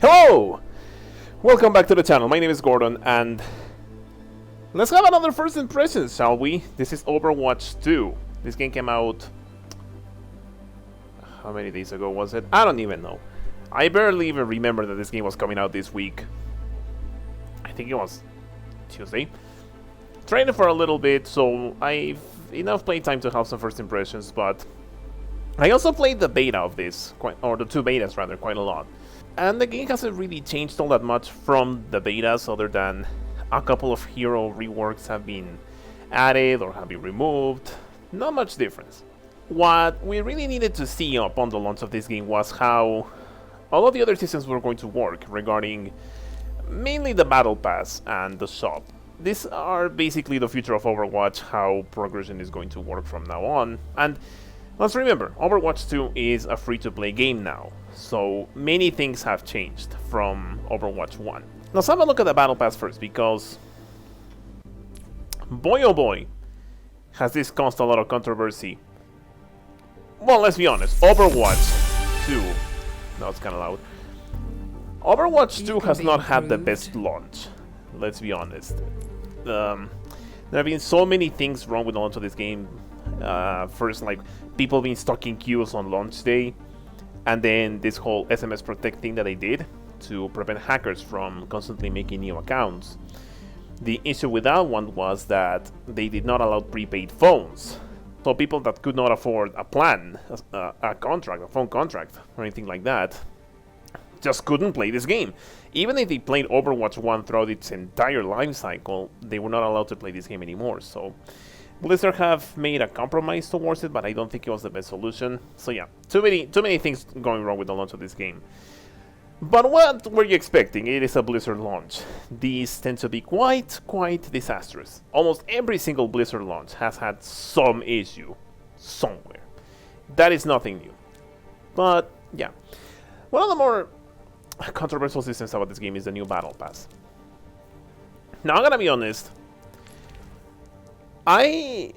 Hello! Welcome back to the channel. My name is Gordon, and let's have another first impressions, shall we? This is Overwatch 2. This game came out... how many days ago was it? I don't even know. I barely even remember that this game was coming out this week. I think it was Tuesday. Trained it for a little bit, so I've enough playtime to have some first impressions, but I also played the beta of this, or the two betas rather, quite a lot. And the game hasn't really changed all that much from the betas, other than a couple of hero reworks have been added or have been removed. Not much difference. What we really needed to see upon the launch of this game was how all of the other systems were going to work regarding mainly the Battle Pass and the shop. These are basically the future of Overwatch, how progression is going to work from now on. And let's remember, Overwatch 2 is a free-to-play game now, so many things have changed from Overwatch 1. Let's have a look at the Battle Pass first, because boy oh boy, has this caused a lot of controversy. Well, let's be honest, Overwatch 2, no, it's kind of loud. Overwatch 2 has not had the best launch, let's be honest. There have been so many things wrong with the launch of this game. First, like, people being stuck in queues on launch day, and then this whole SMS Protect thing that they did to prevent hackers from constantly making new accounts. The issue with that one was that they did not allow prepaid phones. So people that could not afford a plan, a contract, a phone contract, or anything like that, just couldn't play this game. Even if they played Overwatch 1 throughout its entire life cycle, they were not allowed to play this game anymore. So Blizzard have made a compromise towards it, but I don't think it was the best solution. So yeah, too many things going wrong with the launch of this game. But what were you expecting? It is a Blizzard launch. These tend to be quite disastrous. Almost every single Blizzard launch has had some issue somewhere. That is nothing new. But yeah, one of the more controversial systems about this game is the new Battle Pass. Now I'm gonna be honest, I'm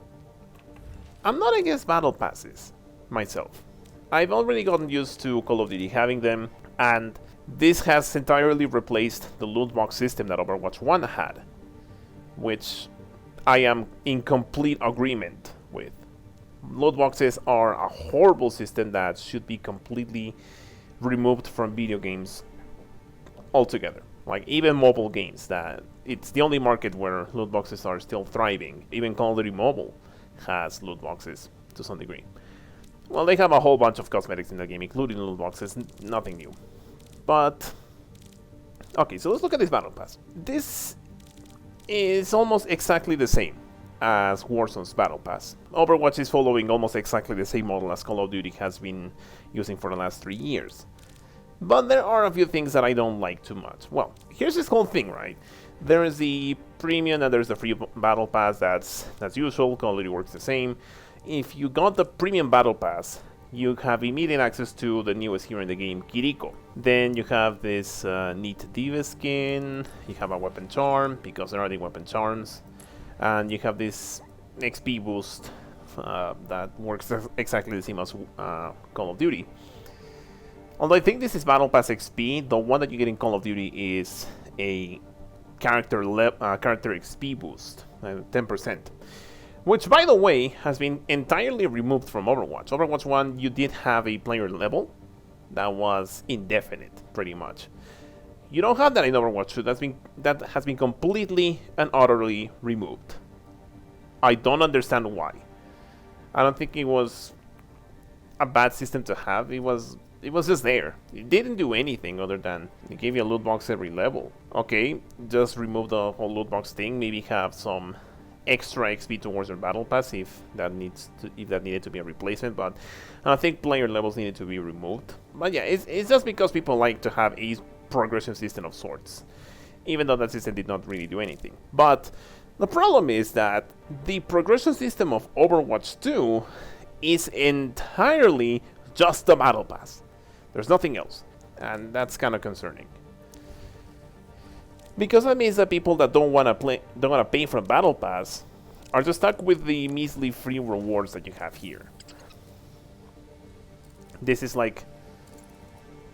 not against Battle Passes myself. I've already gotten used to Call of Duty having them, and this has entirely replaced the loot box system that Overwatch 1 had, which I am in complete agreement with. Loot boxes are a horrible system that should be completely removed from video games altogether. Like, even mobile games, that it's the only market where loot boxes are still thriving. Even Call of Duty Mobile has loot boxes to some degree. Well, they have a whole bunch of cosmetics in the game, including loot boxes, nothing new. But okay, so let's look at this Battle Pass. This is almost exactly the same as Warzone's Battle Pass. Overwatch is following almost exactly the same model as Call of Duty has been using for the last 3 years. But there are a few things that I don't like too much. Well, here's this whole thing, right? There is the premium and there's the free Battle Pass. That's usual. Call of Duty works the same. If you got the premium Battle Pass, you have immediate access to the newest hero in the game, Kiriko. Then you have this neat Diva skin. You have a weapon charm, because there are the weapon charms. And you have this XP boost that works exactly the same as Call of Duty. Although I think this is Battle Pass XP, the one that you get in Call of Duty is a character XP boost, 10%. Which, by the way, has been entirely removed from Overwatch. Overwatch 1, you did have a player level that was indefinite, pretty much. You don't have that in Overwatch 2. That has been completely and utterly removed. I don't understand why. I don't think it was a bad system to have. It was just there. It didn't do anything other than it gave you a loot box every level. Okay, just remove the whole loot box thing. Maybe have some extra XP towards your Battle Pass if that needed to be a replacement. But I think player levels needed to be removed. But yeah, it's just because people like to have a progression system of sorts, even though that system did not really do anything. But the problem is that the progression system of Overwatch 2 is entirely just the Battle Pass. There's nothing else, and that's kind of concerning. Because that means that people that don't want to pay for a Battle Pass are just stuck with the measly free rewards that you have here. This is like,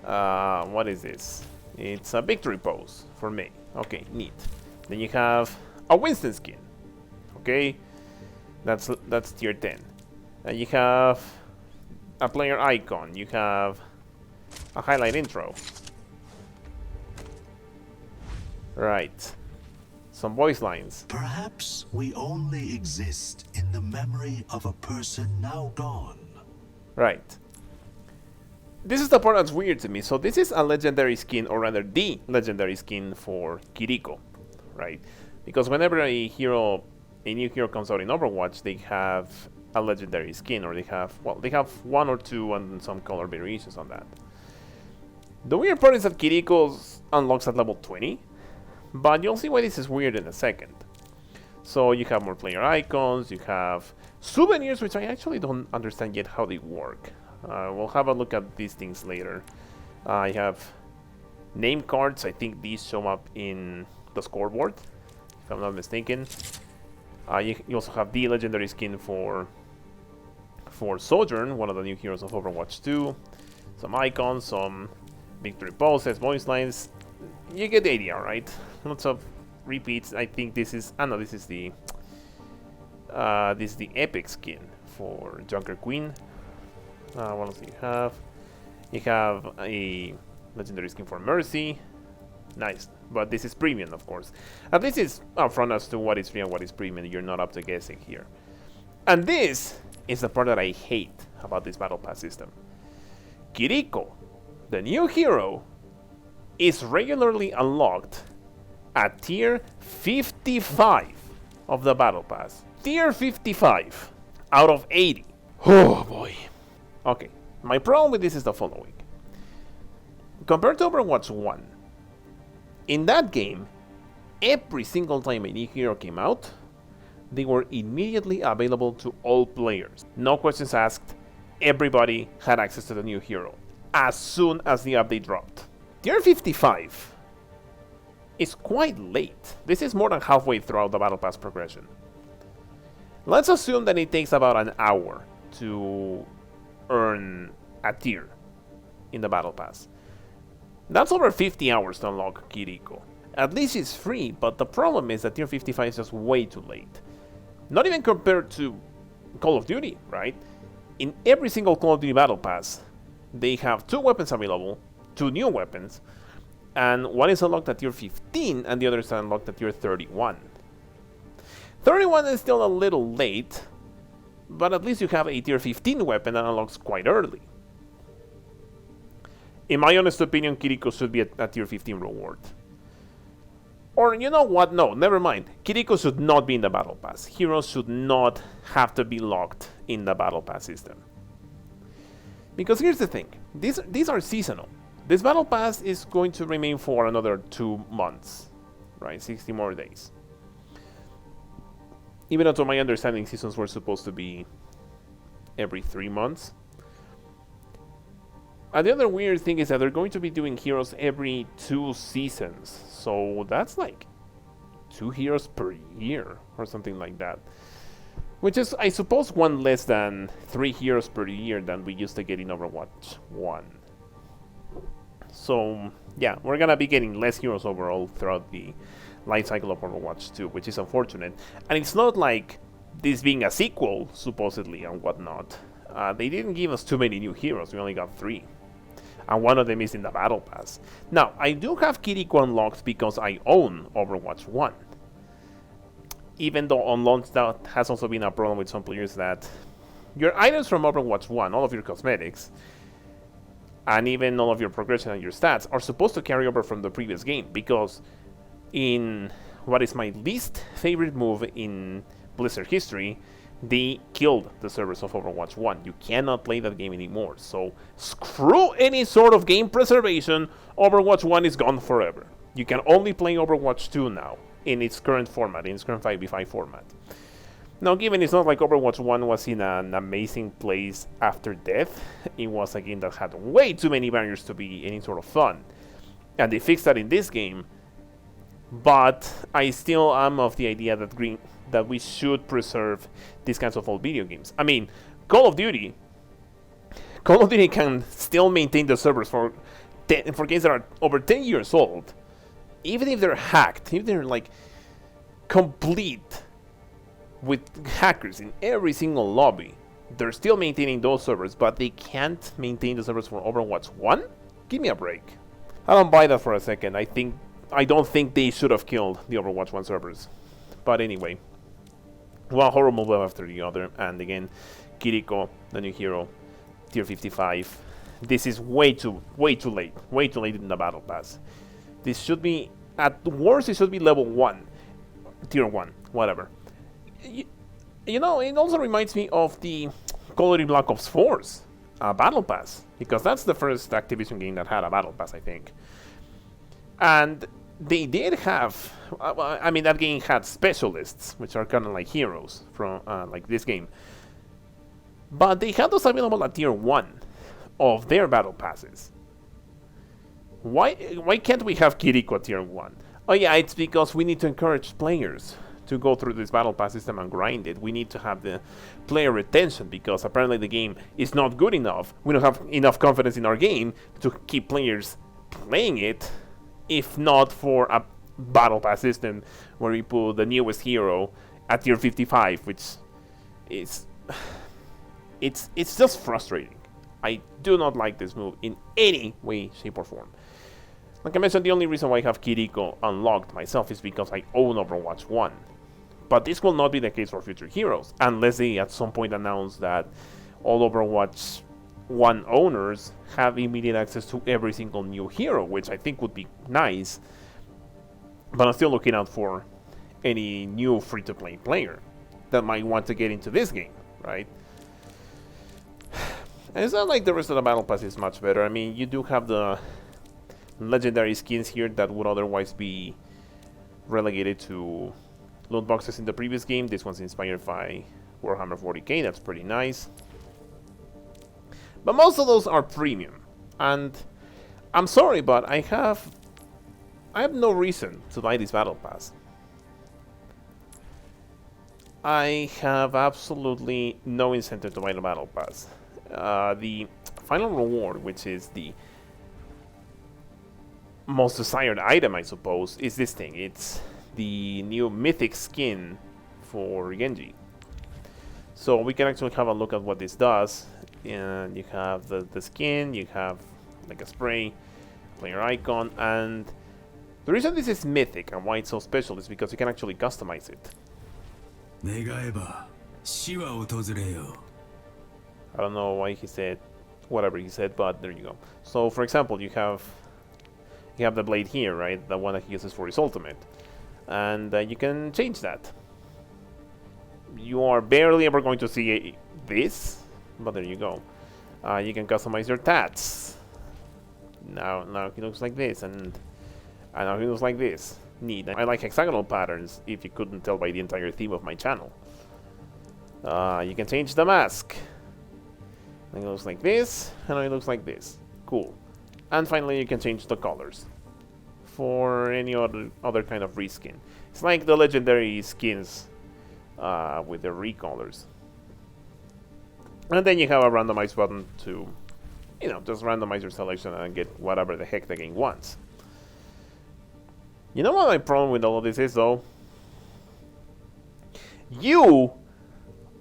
what is this? It's a victory pose for me. Okay, neat. Then you have a Winston Skin. Okay, that's tier 10. And you have a player icon. You have a highlight intro. Right. Some voice lines. Perhaps we only exist in the memory of a person now gone. Right. This is the part that's weird to me. So this is a legendary skin, or rather the legendary skin for Kiriko, right? Because whenever a new hero comes out in Overwatch, they have a legendary skin, or they have one or two and some color variations on that. The weird part is that Kiriko's unlocks at level 20, but you'll see why this is weird in a second. So you have more player icons, you have souvenirs, which I actually don't understand yet how they work. We'll have a look at these things later. I have name cards. I think these show up in the scoreboard, if I'm not mistaken. You also have the legendary skin for Sojourn, one of the new heroes of Overwatch 2. Some icons, some victory poses, voice lines. You get the idea, right? Lots of repeats. I think this is... no, this is the epic skin for Junker Queen. What else do you have? You have a legendary skin for Mercy. Nice, but this is premium, of course. At least it's upfront as to what is free and what is premium. You're not up to guessing here. And this is the part that I hate about this battle pass system. Kiriko, the new hero, is regularly unlocked at tier 55 of the battle pass. Tier 55 out of 80. Oh boy. Okay, my problem with this is the following. Compared to Overwatch 1, in that game, every single time a new hero came out, they were immediately available to all players. No questions asked, everybody had access to the new hero as soon as the update dropped. Tier 55 is quite late. This is more than halfway throughout the Battle Pass progression. Let's assume that it takes about an hour to earn a tier in the Battle Pass. That's over 50 hours to unlock Kiriko. At least it's free, but the problem is that tier 55 is just way too late. Not even compared to Call of Duty, right? In every single Call of Duty Battle Pass, they have 2 weapons available, 2 new weapons, and one is unlocked at tier 15 and the other is unlocked at tier 31. 31 is still a little late, but at least you have a tier 15 weapon that unlocks quite early. In my honest opinion, Kiriko should be a tier 15 reward. Or you know what? No, never mind. Kiriko should not be in the Battle Pass. Heroes should not have to be locked in the Battle Pass system. Because here's the thing. These are seasonal. This Battle Pass is going to remain for another 2 months. Right? 60 more days. Even though to my understanding, seasons were supposed to be every 3 months. And the other weird thing is that they're going to be doing heroes every 2 seasons. So that's like 2 heroes per year or something like that. Which is, I suppose, one less than 3 heroes per year than we used to get in Overwatch 1. So, yeah, we're gonna be getting less heroes overall throughout the life cycle of Overwatch 2, which is unfortunate. And it's not like this being a sequel, supposedly, and whatnot. They didn't give us too many new heroes, we only got 3. And one of them is in the Battle Pass. Now, I do have Kiriko unlocked because I own Overwatch 1. Even though on launch that has also been a problem with some players, that your items from Overwatch 1, all of your cosmetics, and even all of your progression and your stats are supposed to carry over from the previous game, because in what is my least favorite move in Blizzard history, they killed the servers of Overwatch 1. You cannot play that game anymore. So screw any sort of game preservation. Overwatch 1 is gone forever. You can only play Overwatch 2 now in its current format, in its current 5v5 format. Now, given it's not like Overwatch 1 was in an amazing place after death, it was a game that had way too many barriers to be any sort of fun. And they fixed that in this game. But I still am of the idea that we should preserve these kinds of old video games. I mean, Call of Duty can still maintain the servers for for games that are over 10 years old, even if they're hacked, if they're like complete with hackers in every single lobby, they're still maintaining those servers, but they can't maintain the servers for Overwatch 1? Give me a break. I don't buy that for a second. I don't think they should have killed the Overwatch 1 servers. But anyway, one horror movie after the other, and again, Kiriko, the new hero, tier 55. This is way too late in the battle pass. This should be, at worst, it should be level 1, tier 1, whatever. You know, it also reminds me of the Call of Duty Black Ops 4's battle pass, because that's the first Activision game that had a battle pass, I think. And they did have, I mean, that game had specialists, which are kind of like heroes from like this game. But they had those available at tier 1 of their battle passes. Why can't we have Kiriko at tier 1? Oh yeah, it's because we need to encourage players to go through this battle pass system and grind it. We need to have the player retention, because apparently the game is not good enough. We don't have enough confidence in our game to keep players playing it, if not for a battle pass system where we put the newest hero at tier 55, which is it's just frustrating. I do not like this move in any way, shape, or form. Like I mentioned, the only reason why I have Kiriko unlocked myself is because I own Overwatch 1. But this will not be the case for future heroes, unless they at some point announce that all Overwatch 1 owners have immediate access to every single new hero, which I think would be nice. But I'm still looking out for any new free-to-play player that might want to get into this game, right? And it's not like the rest of the battle pass is much better. I mean, you do have the legendary skins here that would otherwise be relegated to loot boxes in the previous game. This one's inspired by Warhammer 40k. That's pretty nice. But most of those are premium. And I'm sorry, but I have no reason to buy this battle pass. I have absolutely no incentive to buy the battle pass. The final reward, which is the most desired item, I suppose, is this thing. It's the new Mythic skin for Genji. So we can actually have a look at what this does. And you have the skin, you have like a spray, player icon, and the reason this is Mythic and why it's so special is because you can actually customize it. I don't know why he said whatever he said, but there you go. So for example, you have the blade here, right? The one that he uses for his ultimate. And you can change that. You are barely ever going to see this, but there you go. You can customize your tats. Now he looks like this, and now he looks like this. Neat. I like hexagonal patterns, if you couldn't tell by the entire theme of my channel. You can change the mask. And it looks like this, and it looks like this. Cool. And finally, you can change the colors for any other kind of reskin. It's like the legendary skins with the recolors. And then you have a randomize button to, you know, just randomize your selection and get whatever the heck the game wants. You know what my problem with all of this is, though? You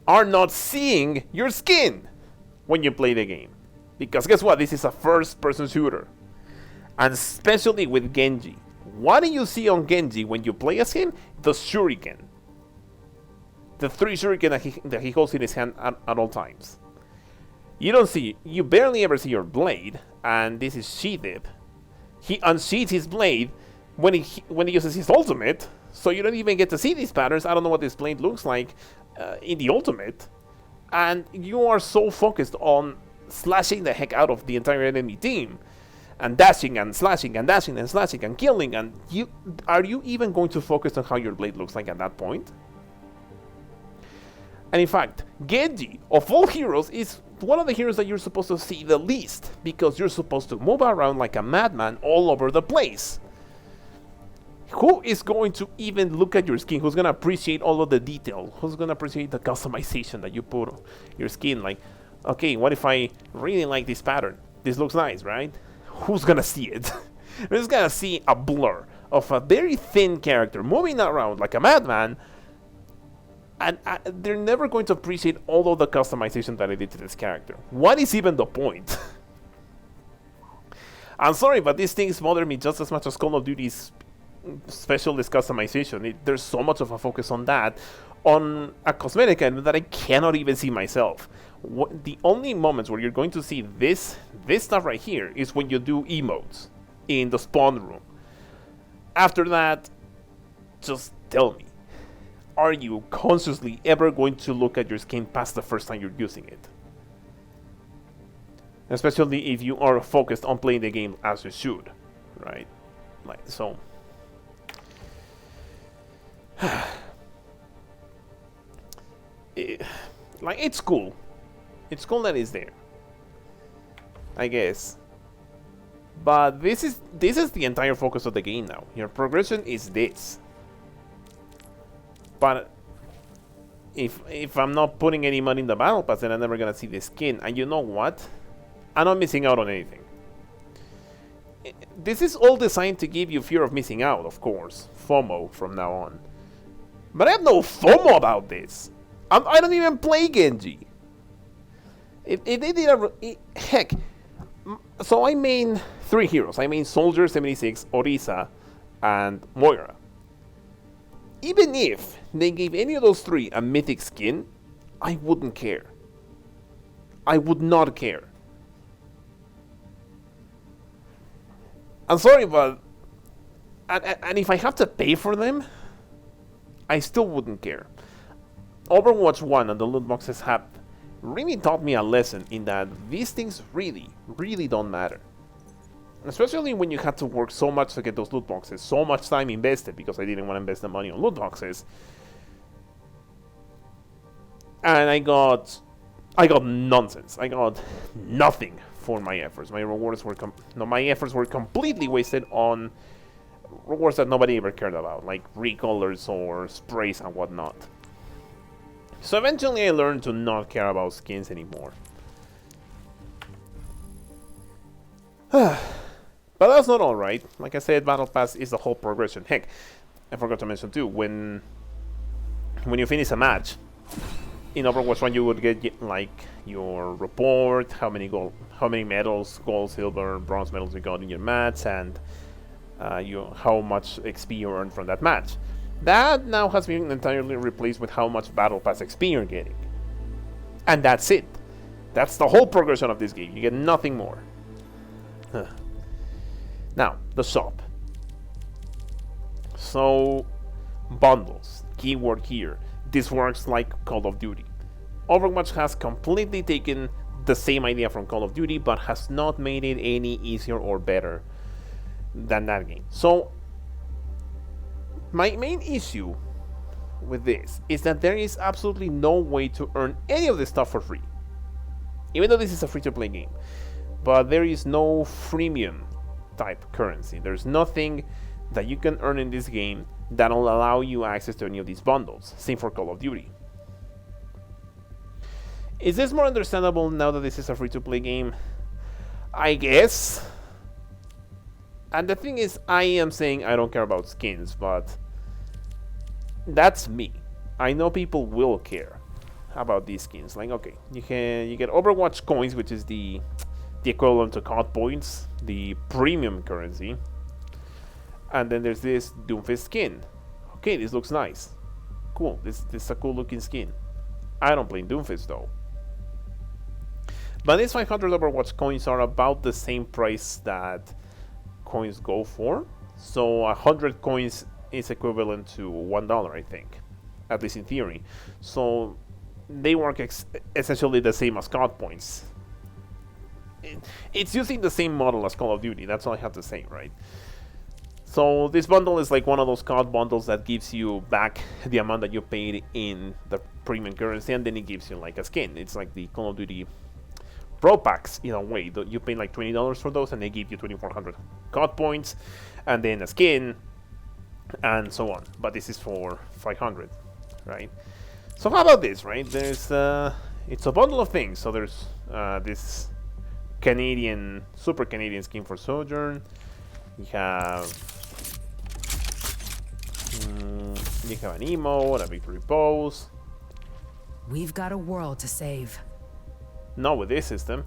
are not seeing your skin when you play the game. Because guess what? This is a first-person shooter. And especially with Genji. What do you see on Genji when you play as him? The shuriken. The 3 shuriken that he holds in his hand at all times. You barely ever see your blade, and this is sheathed. He unsheathes his blade when he uses his ultimate, so you don't even get to see these patterns. I don't know what this blade looks like in the ultimate. And you are so focused on slashing the heck out of the entire enemy team, and dashing and slashing and dashing and slashing and killing, and are you even going to focus on how your blade looks like at that point? And in fact, Genji, of all heroes, is one of the heroes that you're supposed to see the least, because you're supposed to move around like a madman all over the place. Who is going to even look at your skin? Who's going to appreciate all of the detail? Who's going to appreciate the customization that you put on your skin? Like, okay, what if I really like this pattern? This looks nice, right? who's gonna see it? We're just gonna see a blur of a very thin character moving around like a madman, and they're never going to appreciate all of the customization that I did to this character. What is even the point? I'm sorry, but these things bother me just as much as Call of Duty's specialist customization. There's so much of a focus on that, on a cosmetic item that I cannot even see myself. The only moments where you're going to see this stuff right here is when you do emotes in the spawn room. After that, just tell me, are you consciously ever going to look at your skin past the first time you're using it? Especially if you are focused on playing the game as you should, right? Like, so. It's cool. It's cool that it's there, I guess. But this is the entire focus of the game now. Your progression is this. But if I'm not putting any money in the battle pass, then I'm never gonna see the skin. And you know what? I'm not missing out on anything. This is all designed to give you fear of missing out, of course. FOMO from now on. But I have no FOMO about this. I don't even play Genji. If they did heck. So I main 3 heroes. I main Soldier, 76, Orisa, and Moira. Even if they gave any of those 3 a Mythic skin, I wouldn't care. I would not care. I'm sorry, but... And if I have to pay for them, I still wouldn't care. Overwatch 1 and the loot boxes have really taught me a lesson in that these things really, really don't matter. Especially when you had to work so much to get those loot boxes, so much time invested because I didn't want to invest the money on loot boxes. And I got nonsense. I got nothing for my efforts. My rewards were my efforts were completely wasted on rewards that nobody ever cared about, like recolors or sprays and whatnot. So eventually I learned to not care about skins anymore. But that's not alright. Like I said, Battle Pass is the whole progression. Heck, I forgot to mention too, when you finish a match, in Overwatch 1 you would get like your report, how many medals, gold, silver, bronze medals you got in your match, and how much XP you earned from that match. That now has been entirely replaced with how much Battle Pass XP you're getting. And that's it. That's the whole progression of this game. You get nothing more. Now, the shop. So, bundles. Keyword here. This works like Call of Duty. Overwatch has completely taken the same idea from Call of Duty, but has not made it any easier or better than that game. So, my main issue with this is that there is absolutely no way to earn any of this stuff for free. Even though this is a free-to-play game. But there is no freemium type currency. There's nothing that you can earn in this game that'll allow you access to any of these bundles. Same for Call of Duty. Is this more understandable now that this is a free-to-play game? I guess. And the thing is, I am saying I don't care about skins, but that's me. I know people will care about these skins. Like, okay, you get Overwatch coins, which is the equivalent to COD points, the premium currency. And then there's this Doomfist skin. Okay, this looks nice. Cool, this is a cool looking skin. I don't play Doomfist though. But these 500 Overwatch coins are about the same price that coins go for. So 100 coins is equivalent to $1, I think. At least in theory. So they work essentially the same as COD points. It's using the same model as Call of Duty, that's all I have to say, right? So this bundle is like one of those COD bundles that gives you back the amount that you paid in the premium currency, and then it gives you like a skin. It's like the Call of Duty Pro Packs in a way. You pay like $20 for those, and they give you 2,400 COD points, and then a skin, and so on. But this is for 500, right? So how about this, right? There's it's a bundle of things. So there's this Canadian, super Canadian skin for Sojourn. You have an emote, a victory pose. We've got a world to save. Not with this system.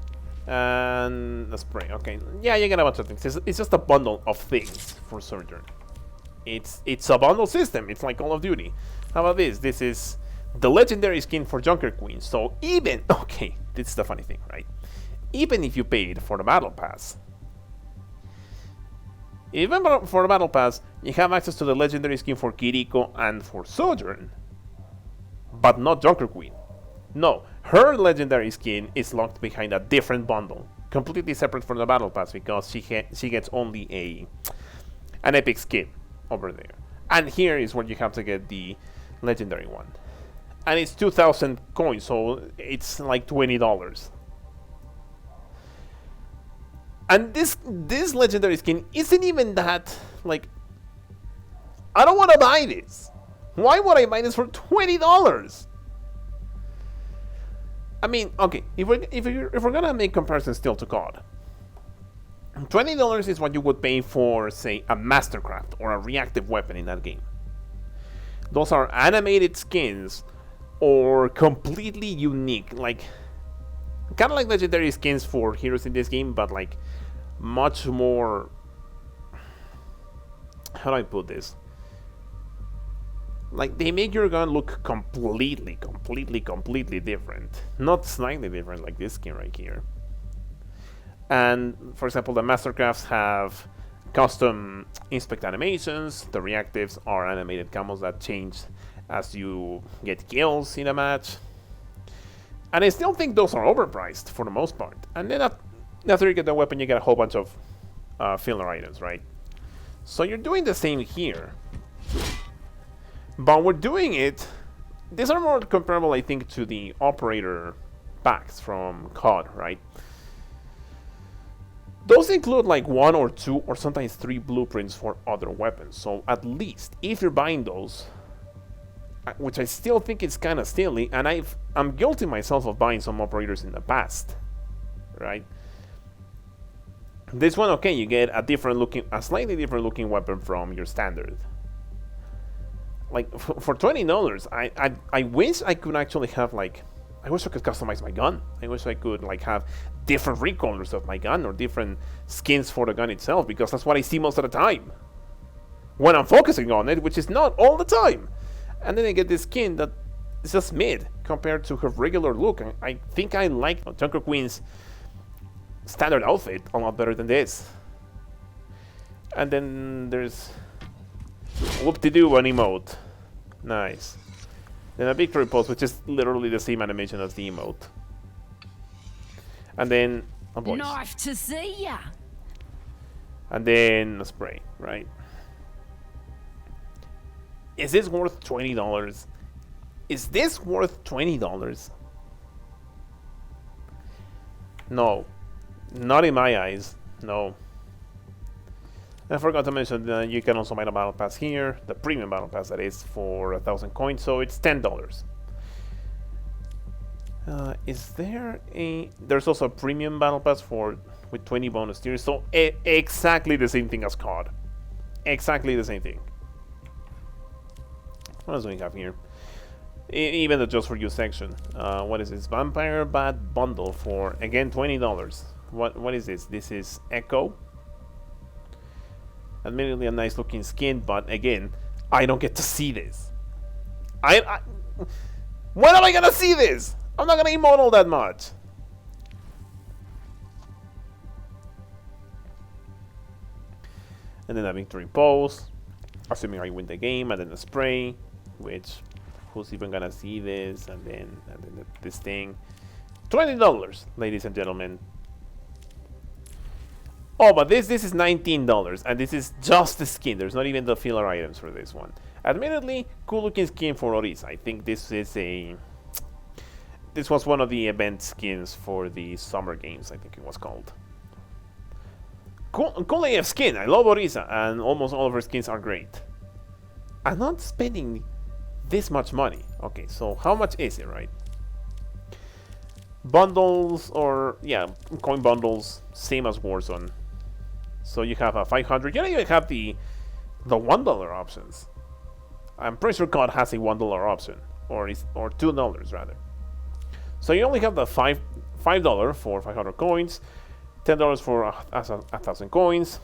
And a spray. Okay, yeah, you get a bunch of things. It's just a bundle of things for Sojourn. It's a bundle system. It's like Call of Duty. How about this? This is the legendary skin for Junker Queen. So even okay, this is the funny thing, right? Even if you paid for the battle pass, you have access to the legendary skin for Kiriko and for Sojourn, but not Junker Queen. No, her legendary skin is locked behind a different bundle, completely separate from the battle pass, because she gets only an epic skin over there. And here is where you have to get the legendary one, and it's 2,000 coins, so it's like $20. And this legendary skin isn't even that, like, I don't want to buy this. Why would I buy this for $20? I mean, okay, if we're gonna make comparisons still to COD, $20 is what you would pay for, say, a Mastercraft or a reactive weapon in that game. Those are animated skins or completely unique, like kind of like legendary skins for heroes in this game, but like much more. How do I put this? Like, they make your gun look completely different. Not slightly different like this skin right here. And, for example, the Mastercrafts have custom inspect animations. The reactives are animated camos that change as you get kills in a match. And I still think those are overpriced for the most part. And then after you get the weapon, you get a whole bunch of filler items, right? So you're doing the same here. But we're doing it. These are more comparable, I think, to the operator packs from COD, right? Those include like 1 or 2 or sometimes 3 blueprints for other weapons. So at least if you're buying those, which I still think is kind of silly, and I'm guilty myself of buying some operators in the past, right? This one, okay, you get a slightly different looking weapon from your standard. Like, for $20, I wish I could actually have, like, I wish I could customize my gun. I wish I could, like, have different recolors of my gun or different skins for the gun itself, because that's what I see most of the time when I'm focusing on it, which is not all the time. And then I get this skin that is just mid compared to her regular look. And I think I like Junker Queen's standard outfit a lot better than this. And then there's whoop-de-doo, an emote. Nice. Then a victory pose, which is literally the same animation as the emote. And then a voice. Nice to see ya. And then a spray, right? Is this worth $20? Is this worth $20? No. Not in my eyes. No. I forgot to mention that you can also buy the battle pass here, the premium battle pass, that is, for 1,000 coins, so it's $10. Is there a? There's also a premium battle pass with 20 bonus tiers, so exactly the same thing as COD. Exactly the same thing. What else do we have here? Even the just for you section. What is this? Vampire Bat bundle for, again, $20. What is this? This is Echo. Admittedly a nice looking skin, but again, I don't get to see this. When am I gonna see this? I'm not gonna emote all that much. And then a victory pose, assuming I win the game, and then a spray, which who's even gonna see this? And then this thing. $20, ladies and gentlemen. Oh, but this is $19, and this is just the skin. There's not even the filler items for this one. Admittedly, cool looking skin for Orisa. I think this was one of the event skins for the summer games, I think it was called. Cool AF skin. I love Orisa, and almost all of her skins are great. I'm not spending this much money. Okay, so how much is it, right? bundles, or yeah, coin bundles, same as Warzone. So you have a 500. You don't even have the $1 options. I'm pretty sure COD has a $1 option, or $2 rather. So you only have the $5 for 500 coins, $10 for 1,000 coins.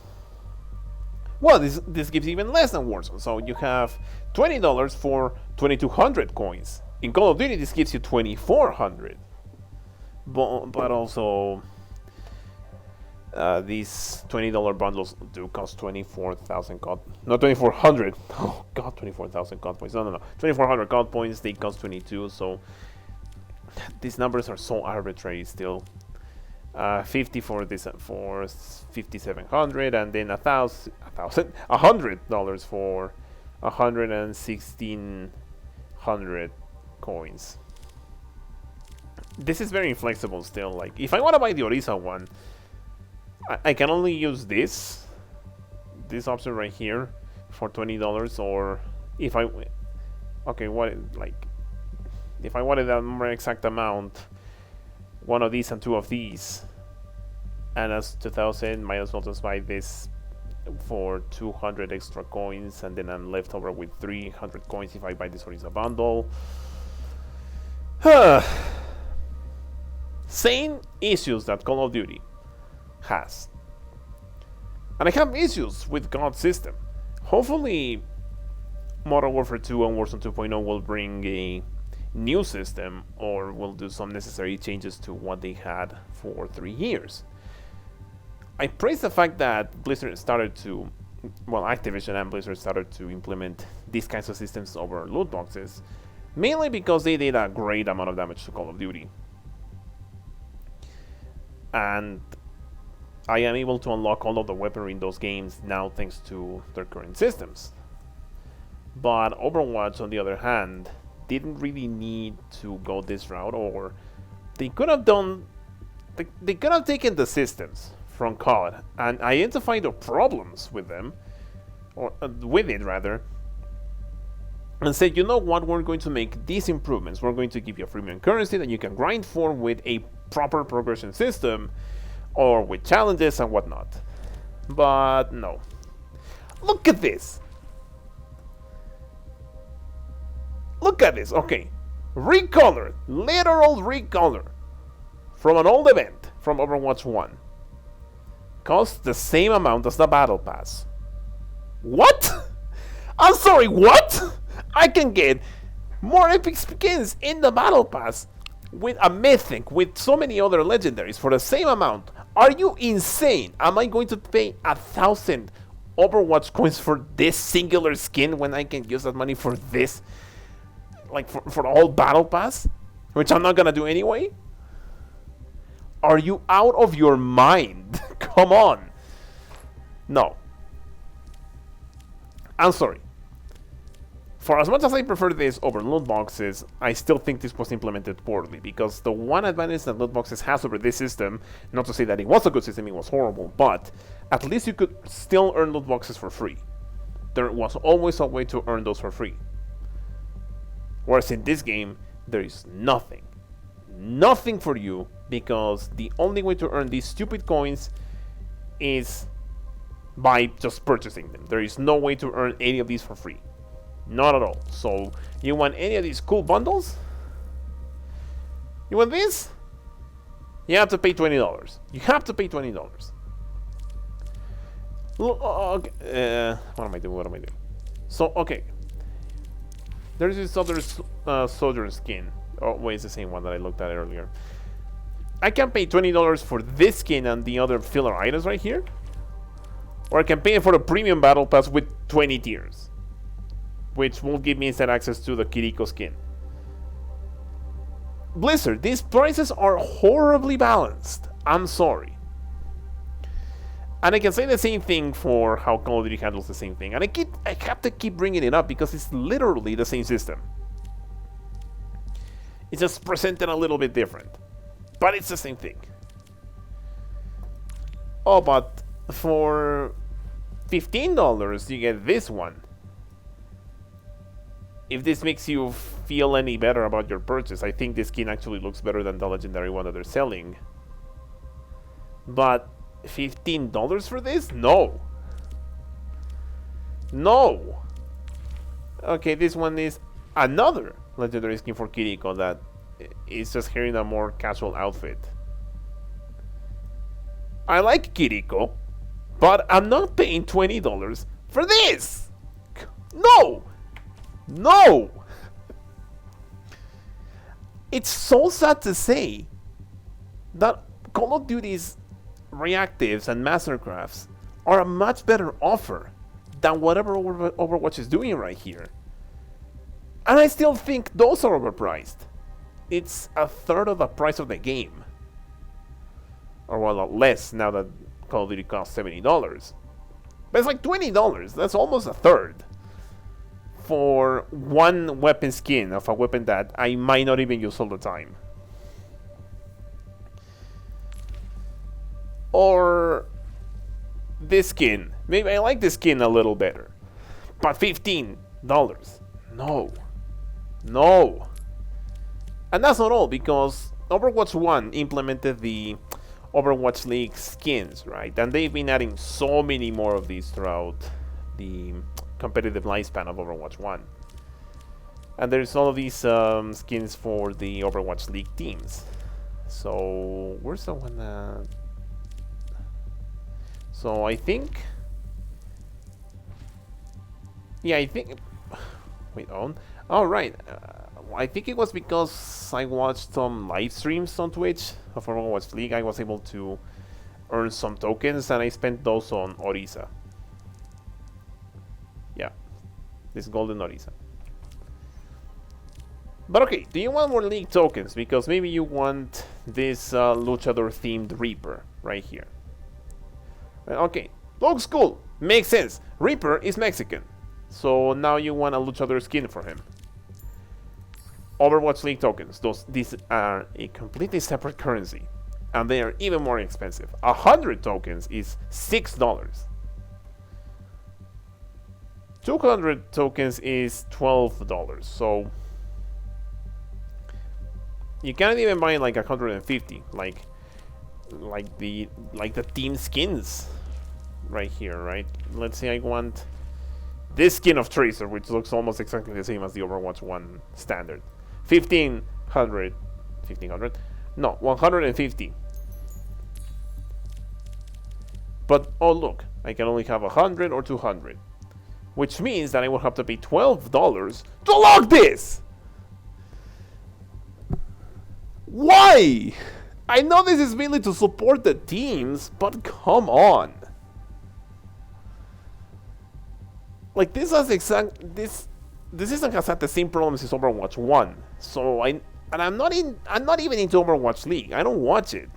Well, this gives even less than Warzone. So you have $20 for 2,200 coins. In Call of Duty, this gives you 2,400. But also, these $20 bundles do cost 24,000 COD. No, 2,400. Oh god, 24,000 COD points. No. 2,400 COD points. They cost 22. So these numbers are so arbitrary still. 50 for this for 5,700, and then $100 for 1,600 coins. This is very inflexible still. Like, if I want to buy the Orisa one, I can only use this option right here for $20, or if I if I wanted a more exact amount, one of these and two of these, and as 2,000, might as well just buy this for 200 extra coins, and then I'm left over with 300 coins if I buy this Orisa bundle. Same issues that Call of Duty has, and I have issues with God's system. Hopefully Modern Warfare 2 and Warzone 2.0 will bring a new system, or will do some necessary changes to what they had for 3 years. I praise the fact that Activision and Blizzard started to implement these kinds of systems over loot boxes, mainly because they did a great amount of damage to Call of Duty. And I am able to unlock all of the weaponry in those games now thanks to their current systems. But Overwatch, on the other hand, didn't really need to go this route, or they could have taken the systems from COD and identified the problems with them, or with it rather, and said, you know what, we're going to make these improvements. We're going to give you a premium currency that you can grind for with a proper progression system, or with challenges and whatnot. But no. Look at this. Look at this. Okay. Recolor. Literal recolor. From an old event from Overwatch 1. Costs the same amount as the Battle Pass. What? I'm sorry, what? I can get more epic skins in the Battle Pass with a Mythic, with so many other legendaries for the same amount. Are you insane? Am I going to pay 1,000 Overwatch coins for this singular skin when I can use that money for this? Like for the whole Battle Pass? Which I'm not gonna do anyway? Are you out of your mind? Come on. No. I'm sorry. For as much as I prefer this over loot boxes, I still think this was implemented poorly, because the one advantage that loot boxes has over this system, not to say that it was a good system, it was horrible, but at least you could still earn loot boxes for free. There was always a way to earn those for free. Whereas in this game, there is nothing. Nothing for you, because the only way to earn these stupid coins is by just purchasing them. There is no way to earn any of these for free. Not at all. So, you want any of these cool bundles? You want this? You have to pay $20. You have to pay $20. Okay. What am I doing? So, okay. There's this other soldier skin. Oh, wait, it's the same one that I looked at earlier. I can pay $20 for this skin and the other filler items right here. Or I can pay for the premium battle pass with 20 tiers, which will give me instant access to the Kiriko skin. Blizzard, these prices are horribly balanced. I'm sorry. And I can say the same thing for how Call of Duty handles the same thing. And I have to keep bringing it up because it's literally the same system. It's just presented a little bit different, but it's the same thing. Oh, but for $15 you get this one. if this makes you feel any better about your purchase, I think this skin actually looks better than the legendary one that they're selling. But $15 for this? No. No. Okay, this one is another legendary skin for Kiriko that is just here in a more casual outfit. I like Kiriko, but I'm not paying $20 for this. No. No. It's so sad to say that Call of Duty's reactives and mastercrafts are a much better offer than whatever Overwatch is doing right here. And I still think those are overpriced. It's a third of the price of the game. Or well, a lot less now that Call of Duty costs $70. But it's like $20. That's almost a third. For one weapon skin of a weapon that I might not even use all the time. Or this skin. Maybe I like this skin a little better. But $15. No. No. And that's not all, because Overwatch 1 implemented the Overwatch League skins, right? And they've been adding so many more of these throughout the competitive lifespan of Overwatch 1. And there's all of these skins for the Overwatch League teams. So, where's the one that... So, I think... Yeah, I think... Wait, on? Oh, right. I think it was because I watched some live streams on Twitch of Overwatch League. I was able to earn some tokens, and I spent those on Orisa. Yeah, this golden Orisa. But okay, do you want more League tokens? Because maybe you want this luchador-themed Reaper right here. Okay, looks cool. Makes sense. Reaper is Mexican. So now you want a luchador skin for him. Overwatch League tokens. These are a completely separate currency. And they are even more expensive. 100 tokens is $6. 200 tokens is $12. So you can't even buy like 150. Like the team skins right here, right? Let's say I want this skin of Tracer, which looks almost exactly the same as the Overwatch 1 standard. 1500. No, 150. But oh look, I can only have 100 or 200, which means that I will have to pay $12 to lock this. Why? I know this is mainly to support the teams, but come on. Like this has this season has had the same problems as Overwatch 1. So I'm not even into Overwatch League. I don't watch it.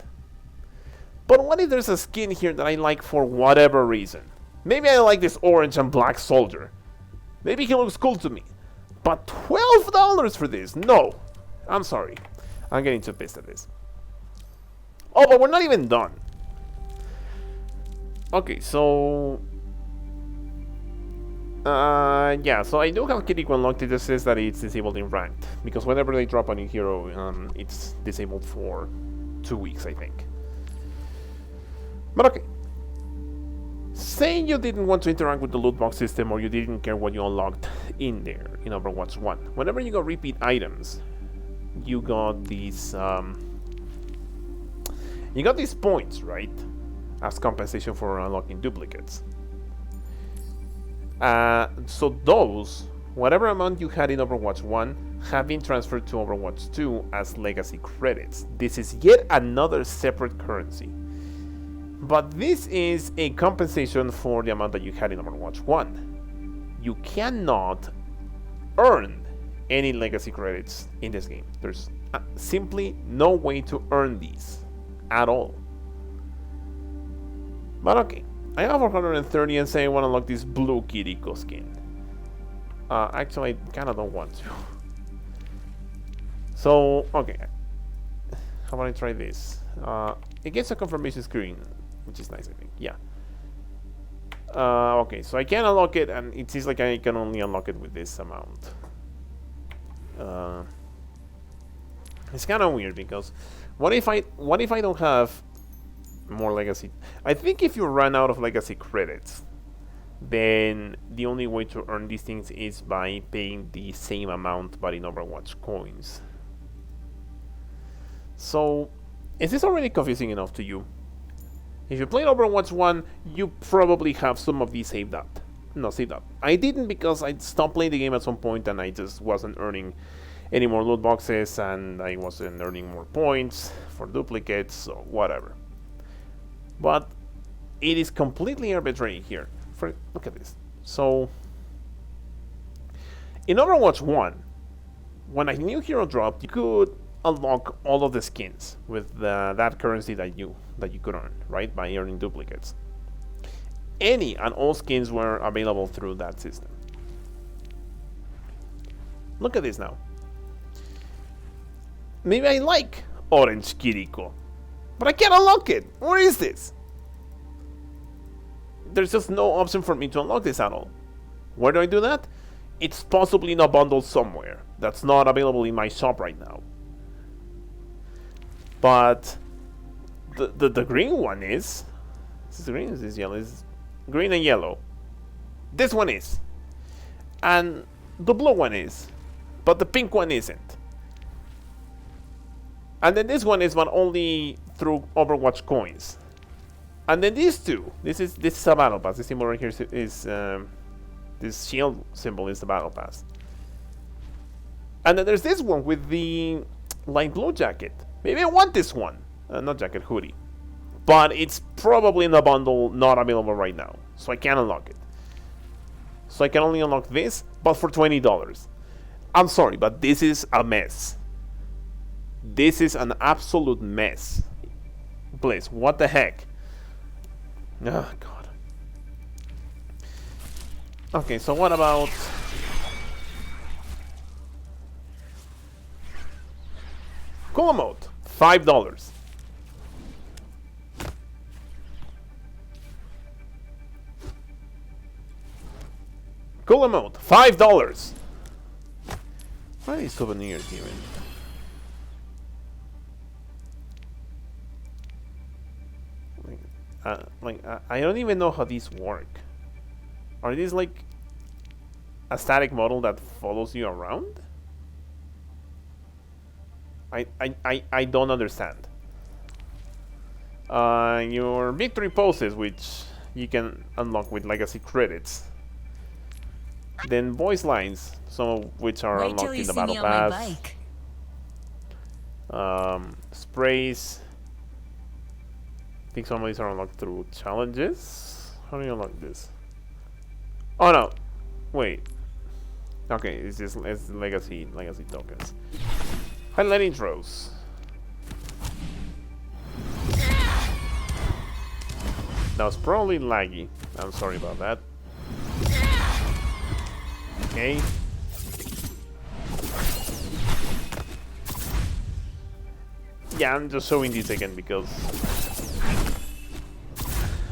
But what if there's a skin here that I like for whatever reason? Maybe I like this orange and black soldier. Maybe he looks cool to me. But $12 for this? No. I'm sorry. I'm getting too pissed at this. Oh, but we're not even done. Okay, so... yeah, so I do have Kiriko unlocked. It just says that it's disabled in ranked. Because whenever they drop a new hero, it's disabled for 2 weeks, I think. But okay. Say you didn't want to interact with the loot box system, or you didn't care what you unlocked in there in Overwatch 1. Whenever you got repeat items, you got these points, right? As compensation for unlocking duplicates. So those, whatever amount you had in Overwatch 1, have been transferred to Overwatch 2 as legacy credits. This is yet another separate currency. But this is a compensation for the amount that you had in Overwatch 1. You cannot earn any legacy credits in this game. There's simply no way to earn these at all. But okay. I have 430 and say I want to unlock this blue Kiriko skin. Actually, I kind of don't want to. So, okay. How about I try this? It gets a confirmation screen, which is nice, I think. Yeah. Okay, so I can unlock it, and it seems like I can only unlock it with this amount. It's kind of weird because what if I don't have more legacy? I think if you run out of legacy credits, then the only way to earn these things is by paying the same amount but in Overwatch coins. So, is this already confusing enough to you? If you played Overwatch 1, you probably have some of these saved up. No, saved up. I didn't because I stopped playing the game at some point and I just wasn't earning any more loot boxes and I wasn't earning more points for duplicates, so whatever. But it is completely arbitrary here. Look at this. So, in Overwatch 1, when a new hero dropped, you could unlock all of the skins with that currency that you could earn, right, by earning duplicates. Any and all skins were available through that system. Look at this now. Maybe I like Orange Kiriko, but I can't unlock it. Where is this? There's just no option for me to unlock this at all. Where do I do that? It's possibly in a bundle somewhere that's not available in my shop right now. But the green one is. Is this green? Is this yellow? Is green and yellow. This one is. And the blue one is. But the pink one isn't. And then this one is, but only through Overwatch coins. And then these two. This is a battle pass. This symbol right here is this shield symbol is the battle pass. And then there's this one with the light blue jacket. Maybe I want this one. Not jacket, hoodie. But it's probably in the bundle, not available right now. So I can't unlock it. So I can only unlock this, but for $20. I'm sorry, but this is a mess. This is an absolute mess. Please, what the heck? Oh, God. Okay, so what about... Cool emote, $5. Cool emote, $5. Why are these souvenirs here? I don't even know how these work. Are these like a static model that follows you around? I don't understand. Your victory poses, which you can unlock with legacy credits. Then voice lines, some of which are unlocked in the battle pass. Sprays. I think some of these are unlocked through challenges. How do you unlock this? Oh no, wait. Okay, it's legacy tokens. Highlight intros. That was probably laggy. I'm sorry about that. Okay. Yeah, I'm just showing these again because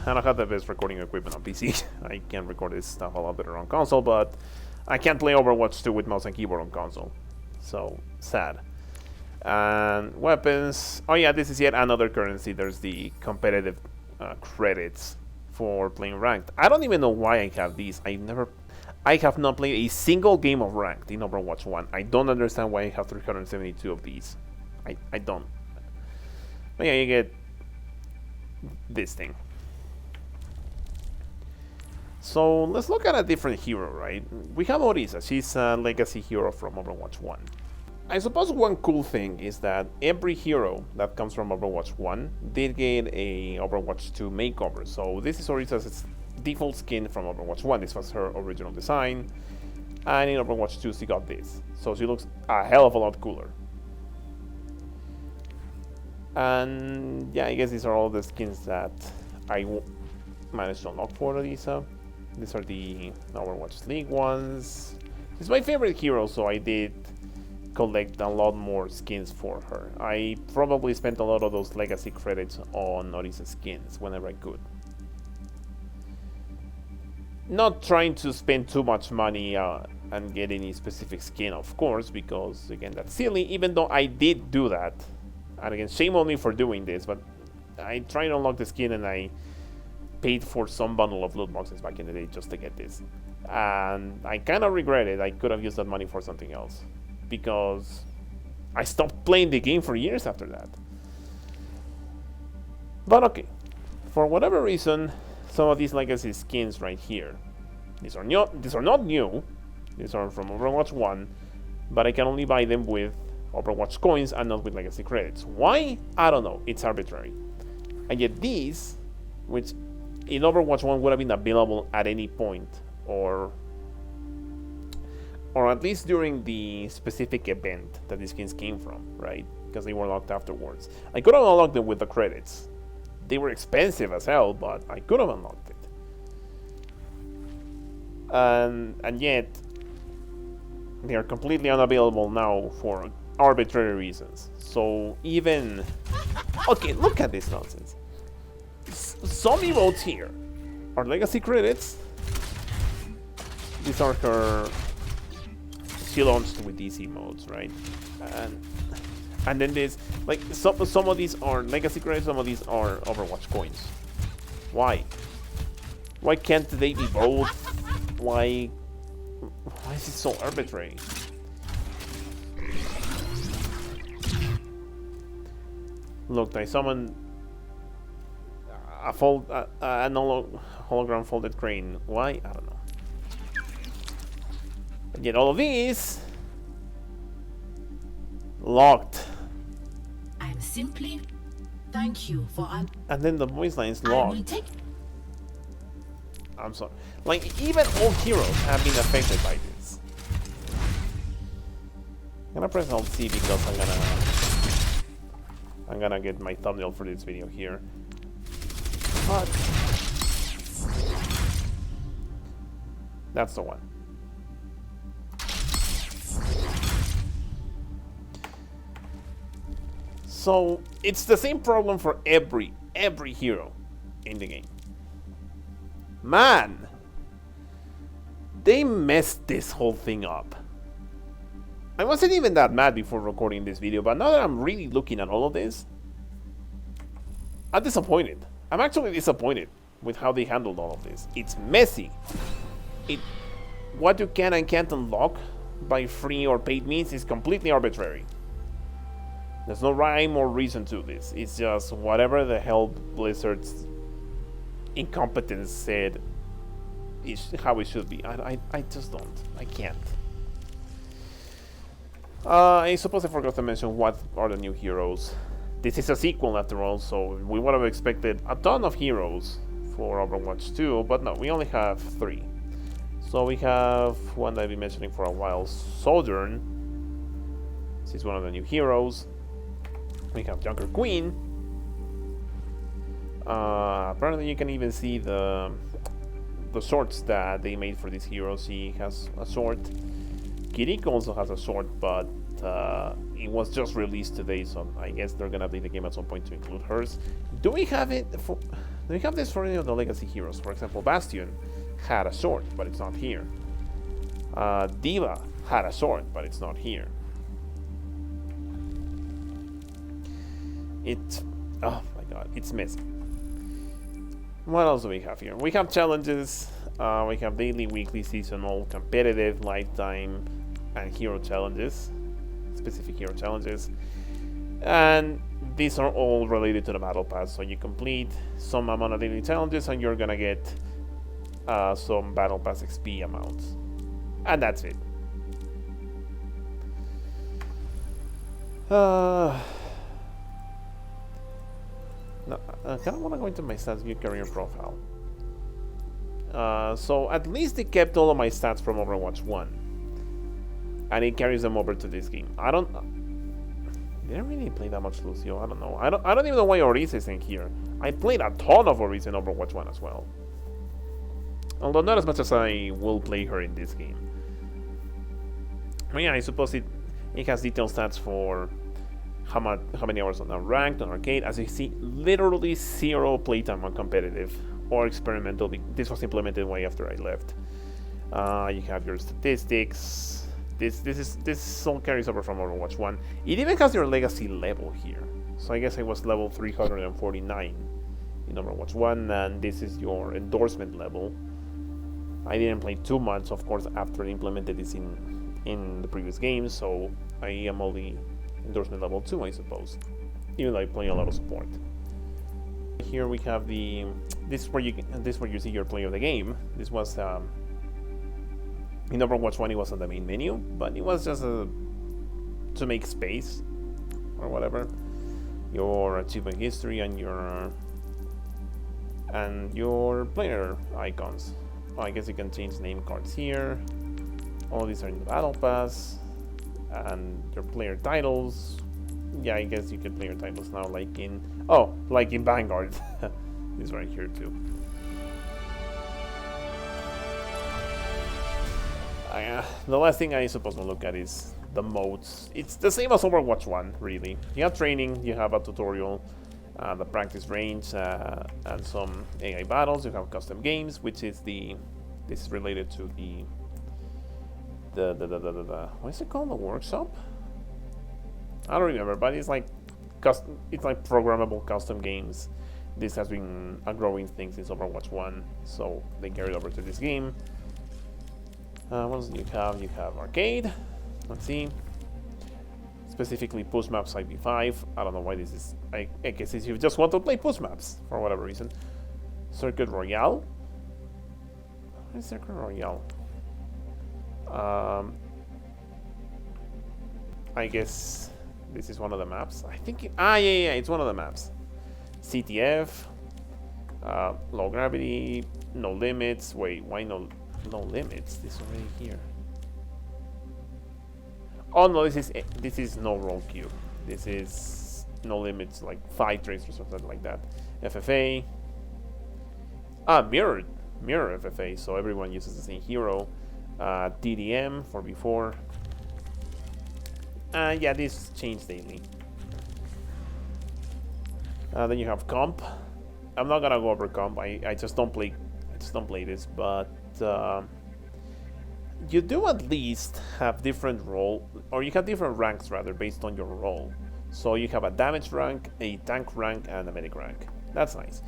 I don't have the best recording equipment on PC. I can record this stuff a lot better on console, but I can't play Overwatch 2 with mouse and keyboard on console. So, sad. And weapons. Oh yeah, this is yet another currency. There's the competitive credits for playing ranked. I don't even know why I have these. I have not played a single game of ranked in Overwatch 1. I don't understand why I have 372 of these. I don't. But yeah, you get this thing. So let's look at a different hero, right? We have Orisa. She's a legacy hero from Overwatch 1. I suppose one cool thing is that every hero that comes from Overwatch 1 did get a Overwatch 2 makeover. So this is Orisa's default skin from Overwatch 1. This was her original design. And in Overwatch 2 she got this. So she looks a hell of a lot cooler. And yeah, I guess these are all the skins that I managed to unlock for Orisa. These are the Overwatch League ones. She's my favorite hero, so I did collect a lot more skins for her. I probably spent a lot of those legacy credits on Orisa skins whenever I could. Not trying to spend too much money and get any specific skin, of course, because again, that's silly, even though I did do that. And again, shame on me for doing this, but I tried to unlock the skin and I paid for some bundle of loot boxes back in the day just to get this. And I kind of regret it. I could have used that money for something else, because I stopped playing the game for years after that. But okay, for whatever reason, some of these legacy skins right here, these are not new. These are from Overwatch 1, but I can only buy them with Overwatch coins and not with legacy credits. Why? I don't know. It's arbitrary. And yet these, which in Overwatch 1 would have been available at any point, or at least during the specific event that these skins came from, right? Because they were locked afterwards. I could have unlocked them with the credits. They were expensive as hell, but I could have unlocked it. And yet, they are completely unavailable now for arbitrary reasons. So even... Okay, look at this nonsense. Some emotes here are legacy credits. These are her... She launched with these emotes, right? And then there's... Like, some of these are legacy credits, some of these are Overwatch coins. Why? Why can't they be both? Why is it so arbitrary? Look, I summoned an hologram folded crane. Why? I don't know. And yet all of these locked. I'm simply thank you for and then the voice line is locked. I'm sorry. Like, even old heroes have been affected by this. I'm gonna press Alt C because I'm gonna get my thumbnail for this video here. But that's the one. So it's the same problem for every hero in the game. Man, they messed this whole thing up. I wasn't even that mad before recording this video, but now that I'm really looking at all of this, I'm disappointed. I'm actually disappointed with how they handled all of this. It's messy. What you can and can't unlock by free or paid means is completely arbitrary. There's no rhyme or reason to this. It's just whatever the hell Blizzard's incompetence said is how it should be. I just don't. I can't. I suppose I forgot to mention what are the new heroes. This is a sequel after all, so we would have expected a ton of heroes for Overwatch 2, but no, we only have 3. So we have one that I've been mentioning for a while, Sojourn. This is one of the new heroes. We have Junker Queen. Apparently you can even see the swords that they made for this hero. She has a sword. Kiriko also has a sword, but it was just released today, so I guess they're gonna update the game at some point to include hers. Do we have this for any of the legacy heroes? For example, Bastion had a sword, but it's not here. Diva had a sword, but it's not here. Oh my god, it's missing. What else do we have here? We have challenges. We have daily, weekly, seasonal, competitive, lifetime, and hero challenges. Specific hero challenges. And these are all related to the battle pass. So you complete some amount of daily challenges and you're gonna get some battle pass XP amounts. And that's it. No, I kind of want to go into my stats view career profile. So at least it kept all of my stats from Overwatch 1. And it carries them over to this game. Did I really play that much Lucio? I don't know. I don't even know why Orisa isn't here. I played a ton of Orisa in Overwatch 1 as well. Although not as much as I will play her in this game. But yeah, I suppose it has detailed stats for how many hours on ranked, on arcade. As you see, literally 0 playtime on competitive or experimental. This was implemented way after I left. You have your statistics. This all carries over from Overwatch 1. It even has your legacy level here. So I guess I was level 349 in Overwatch 1, and this is your endorsement level. I didn't play too much, of course, after I implemented this in the previous games, so I am only endorsement level 2, I suppose. Even though I play a lot of support. Here we have this is where you see your play of the game. This was in Overwatch 1 it was on the main menu, but it was just to make space or whatever. Your achievement history and your player icons. I guess you can change name cards here. All these are in the battle pass, and your player titles. Yeah, I guess you can play your titles now, like in Vanguard. This right here too. The last thing I suppose we'll look at is the modes. It's the same as Overwatch 1, really. You have training, you have a tutorial, the practice range, and some AI battles. You have custom games, which is this is related to the what is it called? The workshop? I don't remember, but it's like programmable custom games. This has been a growing thing since Overwatch 1, so they carried over to this game. What else do you have? You have arcade. Let's see. Specifically push maps IP5. I don't know why this is. I guess if you just want to play push maps for whatever reason. Circuit Royale. What is Circuit Royale? I guess this is one of the maps. I think yeah, it's one of the maps. CTF, low gravity, no limits. Wait, why no limits? This is already here. Oh no, this is no roll queue. This is no limits, like 5 tricks or something like that. FFA. Mirror FFA, so everyone uses the same hero. TDM for before. Yeah, this changed daily. Then you have comp. I'm not gonna go over comp. I just don't play. This, but you do at least have different role, or you have different ranks rather, based on your role. So you have a damage rank, a tank rank, and a medic rank. That's nice.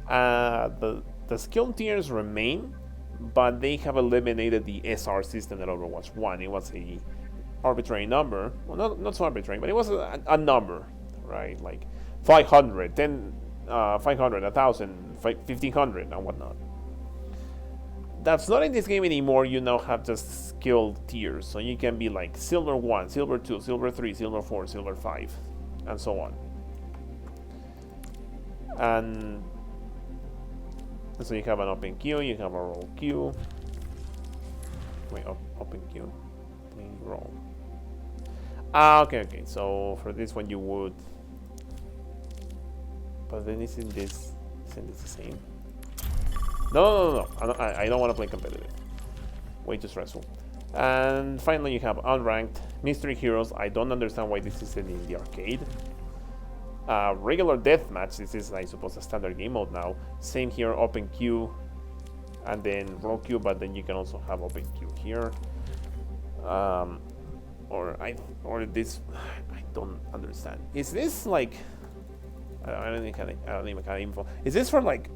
The skill tiers remain, but they have eliminated the SR system that Overwatch 1. It was a arbitrary number. Well, not so arbitrary, but it was a number, right? Like 500, 500, 1,000, 1,500, and whatnot. That's not in this game anymore. You now have just skill tiers, so you can be like Silver 1, Silver 2, Silver 3, Silver 4, Silver 5, and so on. And so you have an open queue, you have a roll queue. Wait, open queue, plain roll. Okay. So for this one you would, but then isn't this the same? No. I don't want to play competitive. Way too stressful. And finally, you have unranked mystery heroes. I don't understand why this isn't in the arcade. Regular deathmatch. This is, I suppose, a standard game mode now. Same here, open queue, and then roll queue. But then you can also have open queue here. Or this. I don't understand. Is this like? I don't even have info. Is this for like?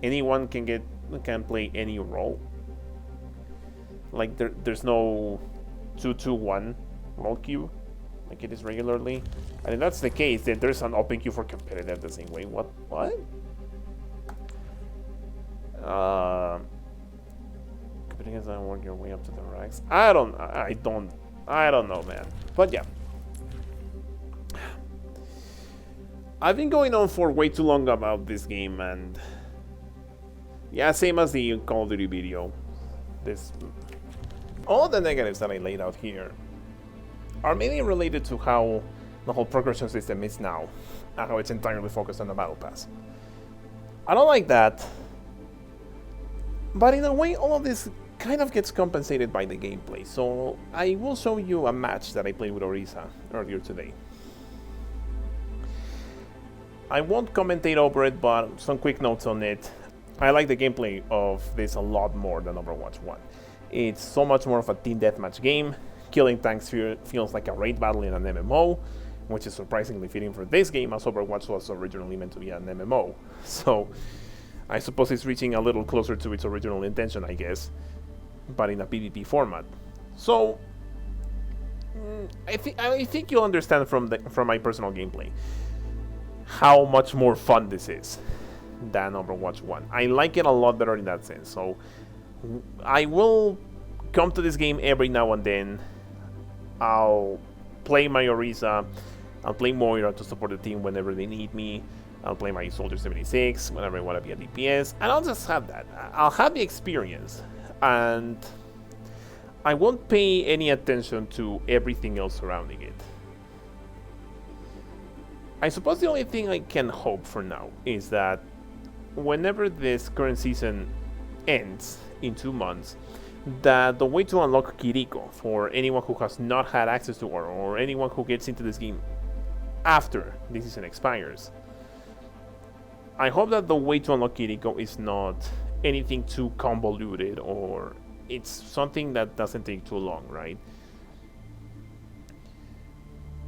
Anyone can play any role. Like there's no 2-2-1 role queue like it is regularly. And if that's the case, then there's an open queue for competitive the same way. What? Competing doesn't work your way up to the ranks. I don't know, man. But yeah. I've been going on for way too long about this game, and yeah, same as the Call of Duty video. All the negatives that I laid out here are mainly related to how the whole progression system is now, and how it's entirely focused on the battle pass. I don't like that, but in a way, all of this kind of gets compensated by the gameplay. So I will show you a match that I played with Orisa earlier today. I won't commentate over it, but some quick notes on it. I like the gameplay of this a lot more than Overwatch 1. It's so much more of a team deathmatch game. Killing tanks feels like a raid battle in an MMO, which is surprisingly fitting for this game, as Overwatch was originally meant to be an MMO. So I suppose it's reaching a little closer to its original intention, I guess, but in a PvP format. So I think you'll understand from my personal gameplay how much more fun this is than Overwatch 1. I like it a lot better in that sense. So I will come to this game every now and then. I'll play my Orisa, I'll play Moira to support the team whenever they need me. I'll play my Soldier 76 whenever I want to be a DPS, and I'll just have that. I'll have the experience, and I won't pay any attention to everything else surrounding it. I suppose the only thing I can hope for now is that whenever this current season ends in 2 months, that the way to unlock Kiriko for anyone who has not had access to her, or anyone who gets into this game after this season expires, I hope that the way to unlock Kiriko is not anything too convoluted, or it's something that doesn't take too long, right?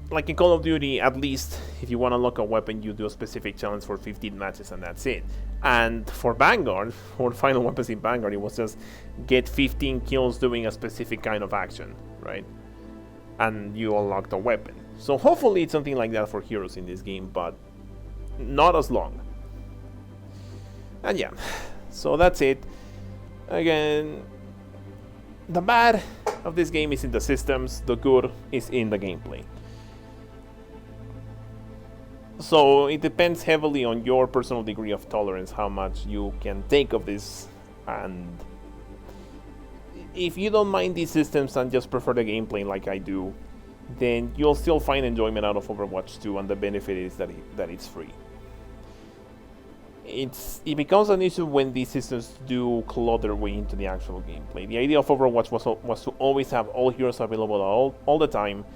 Like in Call of Duty, at least if you want to unlock a weapon, you do a specific challenge for 15 matches and that's it. And for Vanguard, for Final Weapons in Vanguard, it was just get 15 kills doing a specific kind of action, right? And you unlock the weapon. So hopefully it's something like that for heroes in this game, but not as long. And yeah, so that's it. Again, the bad of this game is in the systems, the good is in the gameplay. So it depends heavily on your personal degree of tolerance, how much you can take of this, and if you don't mind these systems and just prefer the gameplay like I do, then you'll still find enjoyment out of Overwatch 2, and the benefit is that it's free. It becomes an issue when these systems do claw their way into the actual gameplay. The idea of Overwatch was to always have all heroes available all the time,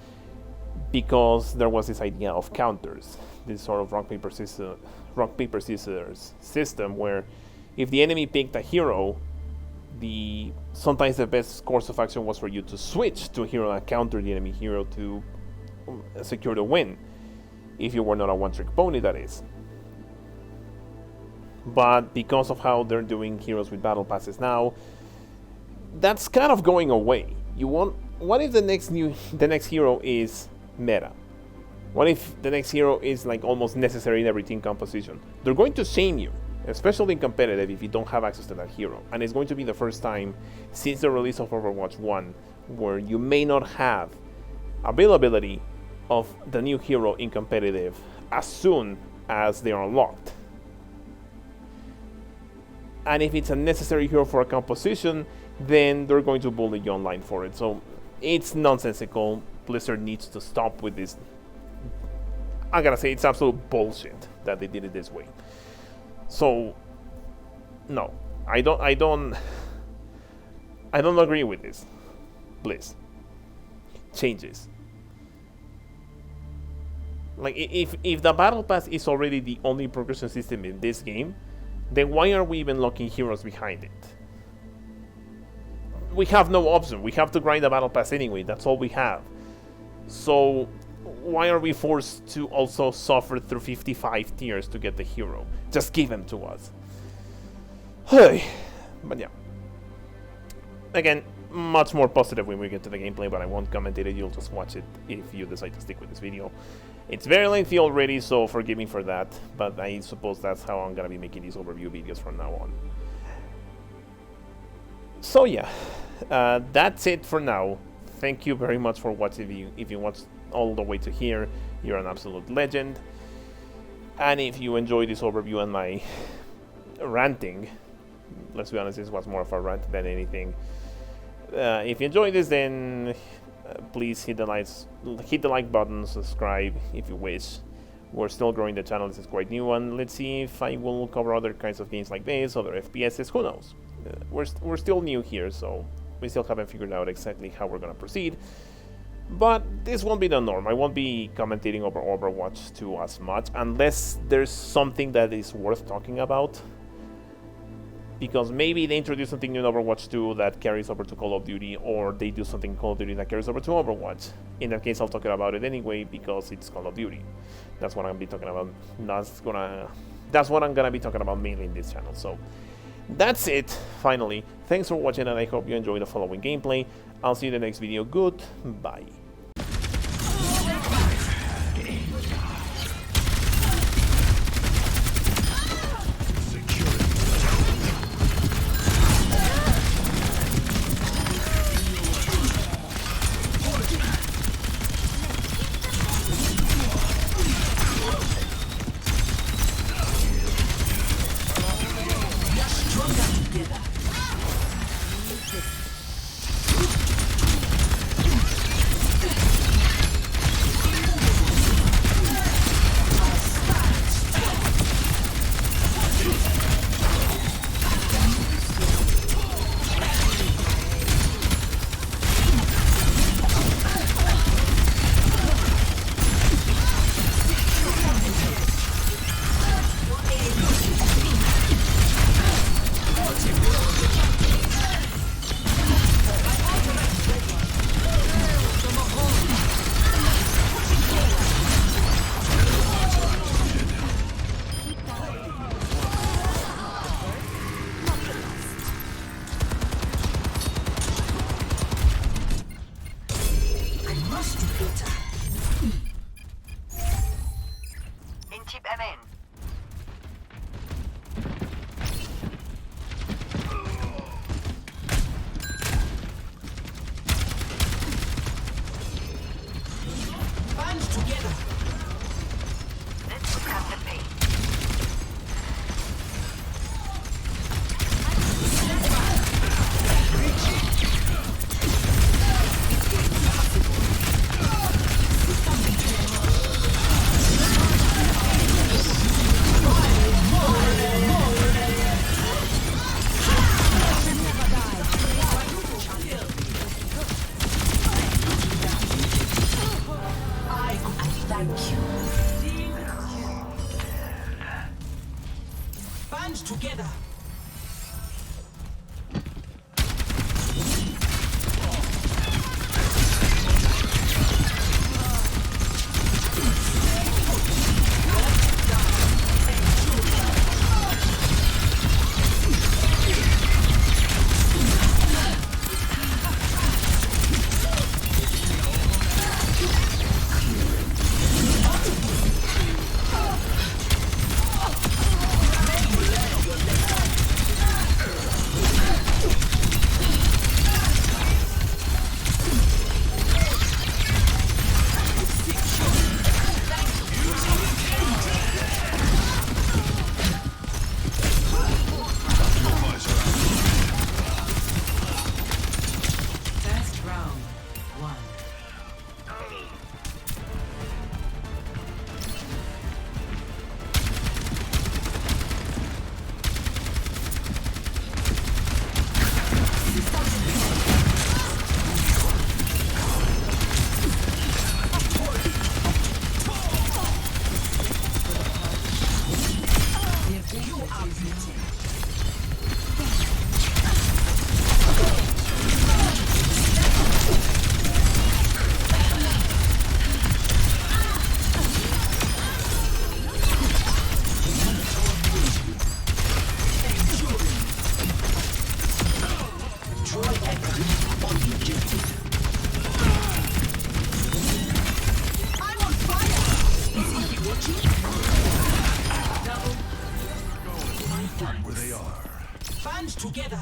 because there was this idea of counters, this sort of rock paper scissors system where if the enemy picked a hero, sometimes the best course of action was for you to switch to a hero and counter the enemy hero to secure the win, if you were not a one-trick pony, that is. But because of how they're doing heroes with battle passes now, that's kind of going away. What if the next hero is meta? What if the next hero is like almost necessary in every team composition? They're going to shame you, especially in competitive, if you don't have access to that hero. And it's going to be the first time since the release of Overwatch 1 where you may not have availability of the new hero in competitive as soon as they are unlocked. And if it's a necessary hero for a composition, then they're going to bully you online for it. So it's nonsensical. Blizzard needs to stop with this. I gotta say, it's absolute bullshit that they did it this way. So no, I don't agree with this. Please, changes. Like, if the battle pass is already the only progression system in this game, then why are we even locking heroes behind it? We have no option. We have to grind the battle pass anyway. That's all we have. So why are we forced to also suffer through 55 tiers to get the hero? Just give them to us. But yeah. Again, much more positive when we get to the gameplay, but I won't comment it. You'll just watch it if you decide to stick with this video. It's very lengthy already, so forgive me for that, but I suppose that's how I'm gonna be making these overview videos from now on. So yeah, that's it for now. Thank you very much for watching. If you watched all the way to here, you're an absolute legend. And if you enjoyed this overview and my ranting, let's be honest, this was more of a rant than anything. If you enjoyed this, then please hit the like button, subscribe if you wish. We're still growing the channel. This is quite new, and let's see if I will cover other kinds of games like this, other FPSs. Who knows? We're still new here, so we still haven't figured out exactly how we're gonna proceed. But this won't be the norm. I won't be commentating over Overwatch 2 as much, unless there's something that is worth talking about. because maybe they introduce something new in Overwatch 2 that carries over to Call of Duty, or they do something in Call of Duty that carries over to Overwatch. In that case, I'll talk about it anyway because it's Call of Duty. That's what I'm gonna be talking about. That's what I'm gonna be talking about mainly in this channel. So that's it. Finally, thanks for watching, and I hope you enjoy the following gameplay. I'll see you in the next video. Goodbye. Together. Where they are. Band together.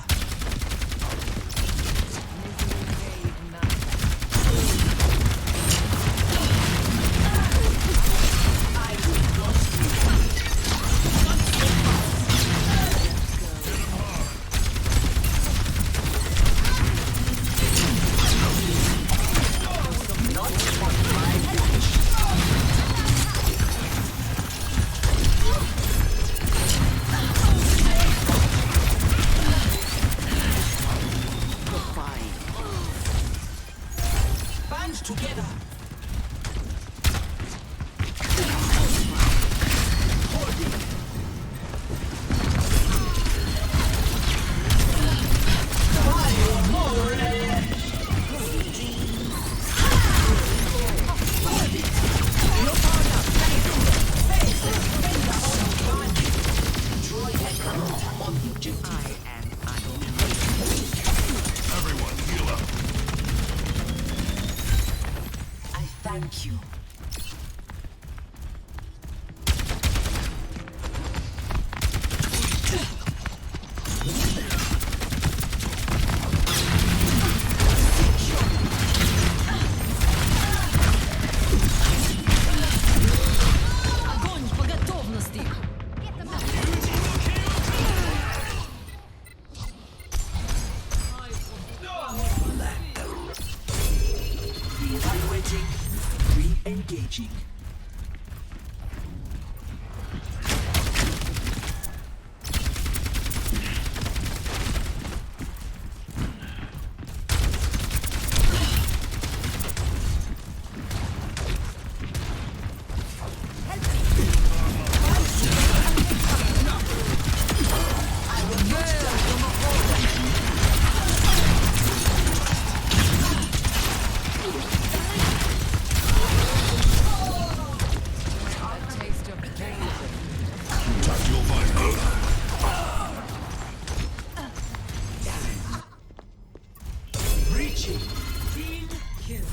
Together. Thank you. Огонь по готовности! Reevaluating. Re-engaging. Taste of pain. Tactical visor. Reaching. Team kill.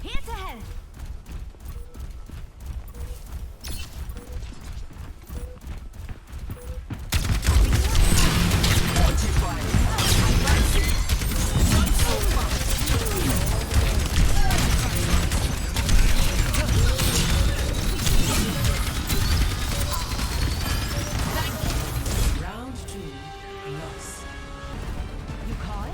Hands ahead! Round 2. Loss. You call it?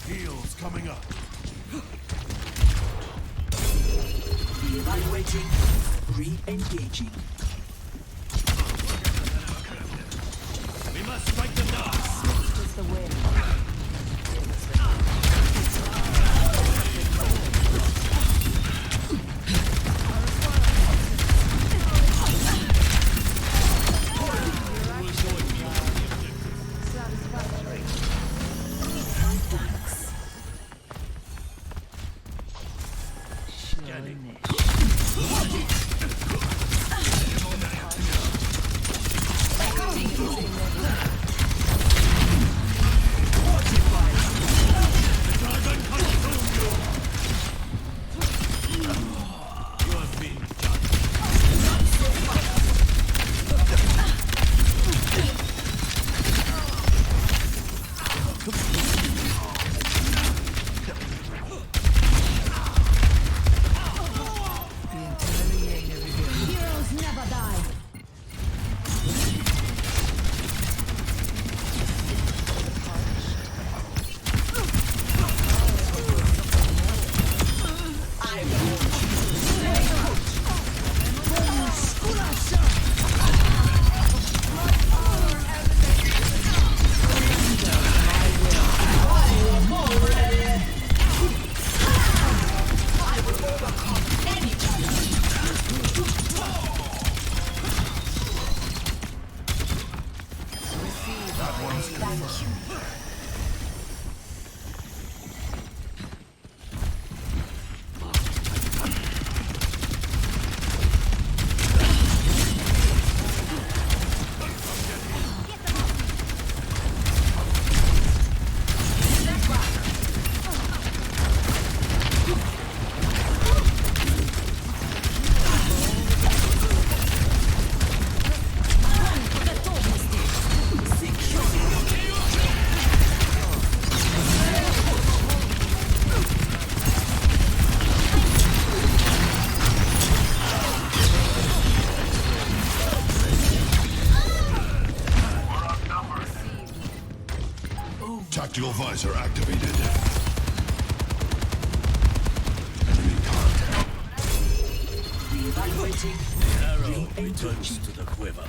Heals coming up. Reevaluating. Re-engaging. We must strike the dust. Just the wind. Heroes never die! Tactical visor activated. Reevaluating. Arrow Re-engaging. returns to the quiver.